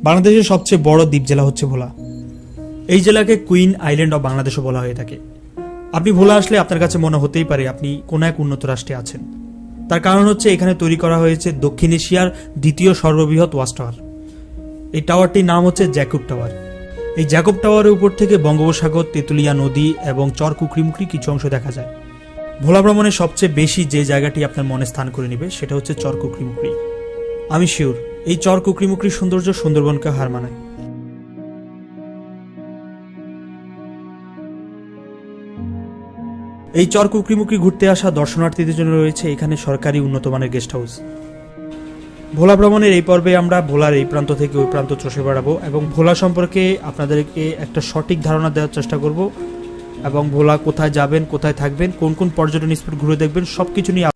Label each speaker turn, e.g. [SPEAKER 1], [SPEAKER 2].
[SPEAKER 1] বাংলাদেশের সবচেয়ে বড় দ্বীপ জেলা হচ্ছে ভোলা। এই জেলাকে কুইন আইল্যান্ড অব বাংলাদেশও বলা হয়ে থাকে। আপনি ভোলা আসলে আপনার কাছে মনে হতেই পারে আপনি কোন এক উন্নত রাষ্ট্রে আছেন। তার কারণ হচ্ছে এখানে তৈরি করা হয়েছে দক্ষিণ এশিয়ার দ্বিতীয় সর্ববৃহৎ ওয়াচ টাওয়ার। এই টাওয়ারটির নাম হচ্ছে জ্যাকুব টাওয়ার। এই জ্যাকুব টাওয়ারের উপর থেকে বঙ্গোপসাগর, তেঁতুলিয়া নদী এবং চর কুকরিমুকরি কিছু অংশ দেখা যায়। ভোলা ভ্রমণে সবচেয়ে বেশি যে জায়গাটি আপনার মনে স্থান করে নেবে সেটা হচ্ছে চর কুকরিমুকরি। আমি শিওর এই চর কুকরিমুকরির সৌন্দর্য সুন্দরবনকে হার মানায়। এই চর কুকরিমুকরি ঘুরতে আসা দর্শনার্থীদের জন্য রয়েছে এখানে সরকারি উন্নত মানের গেস্ট হাউস। ভোলা ভ্রমণের এই পর্বে আমরা ভোলার এই প্রান্ত থেকে ওই প্রান্ত চষে বেড়াবো এবং ভোলা সম্পর্কে আপনাদেরকে একটা সঠিক ধারণা দেওয়ার চেষ্টা করব এবং ভোলা কোথায় যাবেন, কোথায় থাকবেন, কোন কোন পর্যটন স্পট ঘুরে দেখবেন সবকিছু নিয়ে